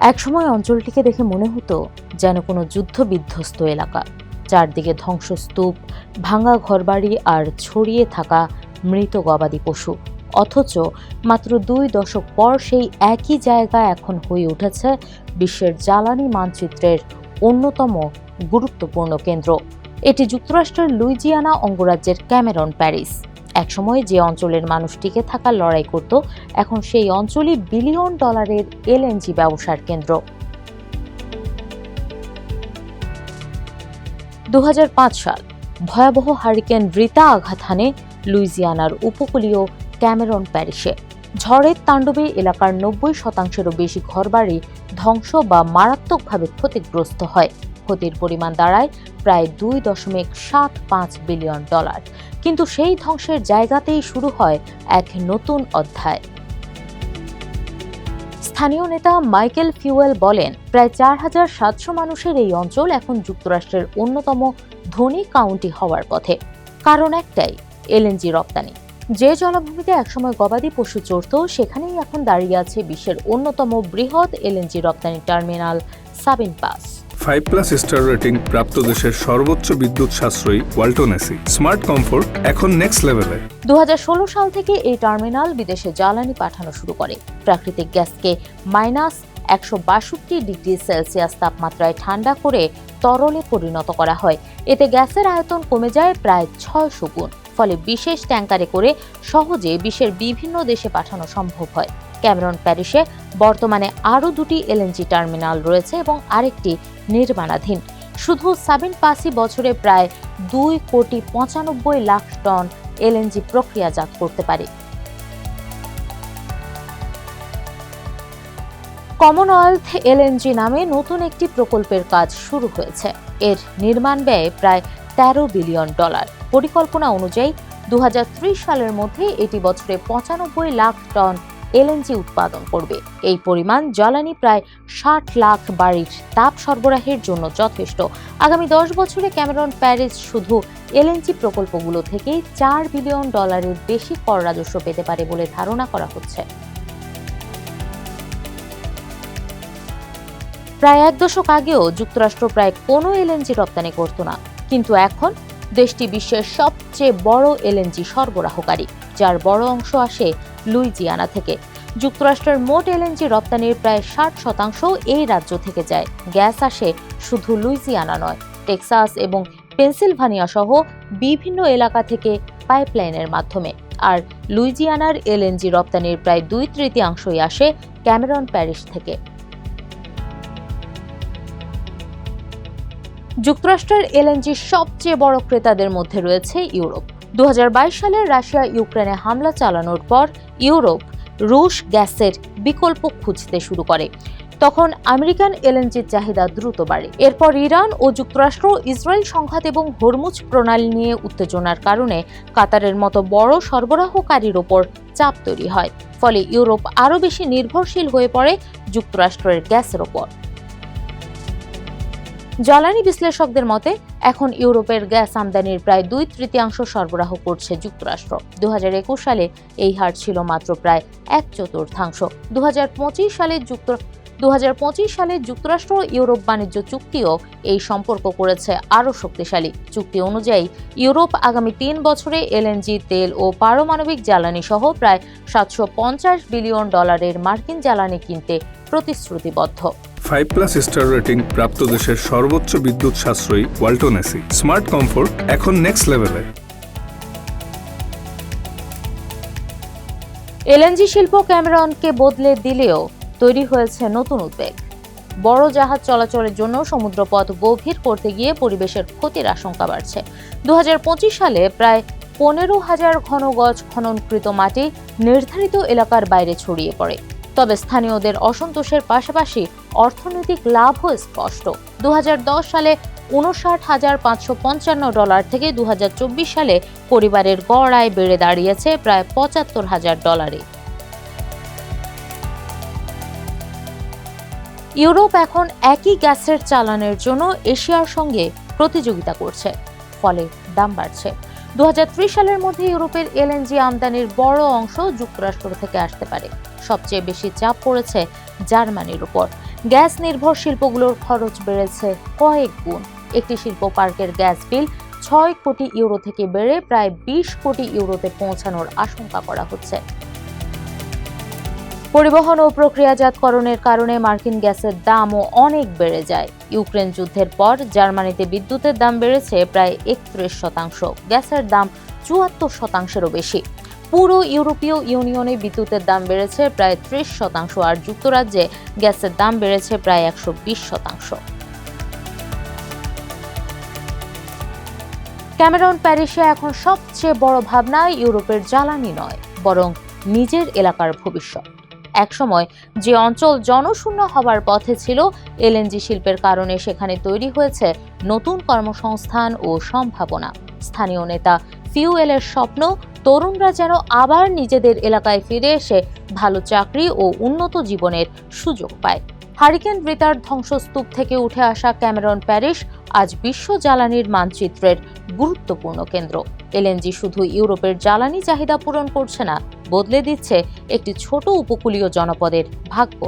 একসময় অঞ্চলটিকে দেখে মনে হতো যেন কোনো যুদ্ধ বিধ্বস্ত এলাকা। চারদিকে ধ্বংসস্তূপ, ভাঙা ঘরবাড়ি আর ছড়িয়ে থাকা মৃত গবাদি পশু। অথচ মাত্র 2 দশক পর সেই একই জায়গা এখন হয়ে উঠেছে বিশ্বের জ্বালানি মানচিত্রের অন্যতম গুরুত্বপূর্ণ কেন্দ্র। এটি যুক্তরাষ্ট্রের লুইজিয়ানা অঙ্গরাজ্যের ক্যামেরন প্যারিশ। একসময় যে অঞ্চলের মানুষ টিকে থাকার লড়াই করত, এখন সেই অঞ্চলই বিলিয়ন ডলারের এলএনজি ব্যবসার কেন্দ্র। 2005 সাল ভয়াবহ হারিকেন রিতা আঘাত হানে লুইজিয়ানার উপকূলীয় ক্যামেরন প্যারিশে। ঝড়ের তাণ্ডবে এলাকার 90%-এরও বেশি ঘরবাড়ি ধ্বংস বা মারাত্মকভাবে ক্ষতিগ্রস্ত হয়। ক্ষতির পরিমাণ দাঁড়ায় প্রায় $2.75 বিলিয়ন। কিন্তু সেই ধ্বংসের জায়গাতেই শুরু হয় এক নতুন অধ্যায়। স্থানীয় নেতা মাইকেল ফিউয়েল বলেন, প্রায় 4700 মানুষের এই অঞ্চল এখন যুক্তরাষ্ট্রের অন্যতম ধনী কাউন্টি হওয়ার পথে। কারণ একটাই, এলএনজি রপ্তানি। যে জলাভূমিতে একসময় গবাদি পশু চড়ত, সেখানেই এখন দাঁড়িয়ে আছে বিশ্বের অন্যতম বৃহৎ এলএনজি রপ্তানি terminal Sabine Pass. 5+ star rating প্রাপ্ত দেশের সর্বোচ্চ বিদ্যুৎ সাশ্রয়ী ওয়ালটন এসি স্মার্ট কমফোর্ট এখন নেক্সট লেভেলে। 2016 সাল থেকে এই টার্মিনাল বিদেশে জ্বালানি পাঠানো শুরু করে। প্রাকৃতিক গ্যাসকে -162°C তাপমাত্রায় ঠান্ডা করে তরলে পরিণত করা হয়। এতে গ্যাসের আয়তন কমে যায় প্রায় 600 গুণ। ফলে বিশেষ ট্যাঙ্কারে করে সহজে বিশ্বের বিভিন্ন দেশে পাঠানো সম্ভব হয়। ক্যামেরন প্যারিশে বর্তমানে আরও 2টি এলএনজি টার্মিনাল রয়েছে এবং আরেকটি নির্মাণাধীন। শুধু সাবিন পাসই বছরে প্রায় 2,95,00,000 টন এলএনজি প্রক্রিয়াজাত করতে পারে। কমনওয়েলথ এলএনজি নামে নতুন একটি প্রকল্পের কাজ শুরু হয়েছে। এর নির্মাণ ব্যয় প্রায় $13 বিলিয়ন। পরিকল্পনা অনুযায়ী 2030 সালের মধ্যে এটি বছরে 95 লাখ টন এলএনজি উৎপাদন করবে। এই পরিমাণ জ্বালানি প্রায় 60 লাখ বাড়ির তাপ সরবরাহের জন্য যথেষ্ট। আগামী 10 বছরে ক্যামেরন প্যারিশ শুধু এলএনজি প্রকল্পগুলো থেকেই $4 বিলিয়ন বেশি কর রাজস্ব পেতে পারে বলে ধারণা করা হচ্ছে। প্রায় 1 দশক আগেও যুক্তরাষ্ট্র প্রায় কোনো এলএনজি রপ্তানি করত না, কিন্তু এখন দেশটি বিশ্বের সবচেয়ে বড় এলএনজি সরবরাহকারী, যার বড় অংশ আসে লুইজিয়ানা থেকে। যুক্তরাষ্ট্রের মোট এলএনজি রপ্তানির প্রায় 60% এই রাজ্য থেকে যায়। গ্যাস আসে শুধু লুইজিয়ানা নয়, টেক্সাস এবং পেনসিলভানিয়া সহ বিভিন্ন এলাকা থেকে পাইপলাইনের মাধ্যমে। আর লুইজিয়ানার এলএনজি রপ্তানির প্রায় 2/3 আসে ক্যামেরন প্যারিশ থেকে। যুক্তরাষ্ট্রের এলএনজির সবচেয়ে বড় ক্রেতাদের মধ্যে রয়েছে ইউরোপ। 2022 সালে রাশিয়া ইউক্রেনে হামলা চালানোর পর ইউরোপ রুশ গ্যাসের বিকল্প খুঁজতে শুরু করে। তখন আমেরিকান এলএনজির চাহিদা দ্রুত বাড়ে। এরপর ইরান ও যুক্তরাষ্ট্র ইসরায়েল সংঘাত এবং হরমুজ প্রণালী নিয়ে উত্তেজনার কারণে কাতারের মতো বড় সরবরাহকারীর ওপর চাপ তৈরি হয়। ফলে ইউরোপ আরও বেশি নির্ভরশীল হয়ে পড়ে যুক্তরাষ্ট্রের গ্যাসের ওপর। জ্বালানি বিশ্লেষকদের মতে এখন ইউরোপের গ্যাস আমদানির প্রায় 2/3 সরবরাহ করছে যুক্তরাষ্ট্র। 2021 সালে এই হার ছিল মাত্র প্রায় 1/4। 2025 সালে যুক্তরাষ্ট্র ইউরোপ বাণিজ্য চুক্তিও এই সম্পর্ক করেছে আরও শক্তিশালী। চুক্তি অনুযায়ী ইউরোপ আগামী 3 বছরে এলএনজি, তেল ও পারমাণবিক জ্বালানি সহ প্রায় $750 বিলিয়ন মার্কিন জ্বালানি কিনতে প্রতিশ্রুতিবদ্ধ। 5+ স্টার রেটিং প্রাপ্ত দেশের সর্বোচ্চ বিদ্যুৎ সাশ্রয়ী ওয়ালটন এসি স্মার্ট কমফোর্ট এখন নেক্সট লেভেলে। এলএনজি শিল্প ক্যামেরনকে বদলে দিলেও তৈরি হয়েছে নতুন উদ্বেগ। বড় জাহাজ চলাচলের জন্য সমুদ্রপথ গভীর করতে গিয়ে পরিবেশের ক্ষতির আশঙ্কা বাড়ছে। 2025 সালে প্রায় 15,000 ঘন গজ খননকৃত মাটি নির্ধারিত এলাকার বাইরে ছড়িয়ে পড়ে। তবে স্থানীয়দের অসন্তোষের পাশাপাশি অর্থনৈতিক লাভও স্পষ্ট। 2010 সালে $59,555 থেকে 2024 সালে পরিবারের গড় আয় বেড়ে দাঁড়িয়েছে প্রায় $75,000। ইউরোপ এখন একই গ্যাসের চালানের জন্য এশিয়ার সঙ্গে প্রতিযোগিতা করছে, ফলে দাম বাড়ছে। 2030 সালের মধ্যে ইউরোপের এলএনজি আমদানির বড় অংশ যুক্তরাষ্ট্র থেকে আসতে পারে। সবচেয়ে বেশি চাপ পড়েছে জার্মানির উপর। গ্যাস নির্ভর শিল্পগুলোর খরচ বেড়েছে কয়েক গুণ। একটি শিল্প পার্কের গ্যাস বিল 6 কোটি ইউরো থেকে বেড়ে প্রায় 20 কোটি ইউরোতে পৌঁছানোর আশঙ্কা করা হচ্ছে। পরিবহন ও প্রক্রিয়াজাতকরণের কারণে মার্কিন গ্যাসের দামও অনেক বেড়ে যায়। ইউক্রেন যুদ্ধের পর জার্মানিতে বিদ্যুতের দাম বেড়েছে প্রায় 31%, গ্যাসের দাম 74%-এরও বেশি। পুরো ইউরোপীয় ইউনিয়নে বিদ্যুতের দাম বেড়েছে প্রায় 30%, আর যুক্তরাজ্যে গ্যাসের দাম বেড়েছে প্রায় 120%। ক্যামেরন প্যারিসে এখন সবচেয়ে বড় ভাবনা ইউরোপের জ্বালানি নয়, বরং নিজের এলাকার ভবিষ্যৎ। একসময় যে অঞ্চল জনশূন্য হবার পথে ছিল, এলএনজি শিল্পের কারণে সেখানে তৈরি হয়েছে নতুন কর্মসংস্থান ও সম্ভাবনা। স্থানীয় নেতা ফিউয়েলের স্বপ্ন, তরুণরা যেন আবার নিজেদের এলাকায় ফিরে এসে ভালো চাকরি ও উন্নত জীবনের সুযোগ পায়। হারিকেন রিতার ধ্বংসস্তূপ থেকে উঠে আসা ক্যামেরন প্যারিস আজ বিশ্ব জ্বালানির মানচিত্রের গুরুত্বপূর্ণ কেন্দ্র। এলএনজি শুধু ইউরোপের জ্বালানি চাহিদা পূরণ করছে না, বদলে দিচ্ছে একটি ছোট উপকূলীয় জনপদের ভাগ্য।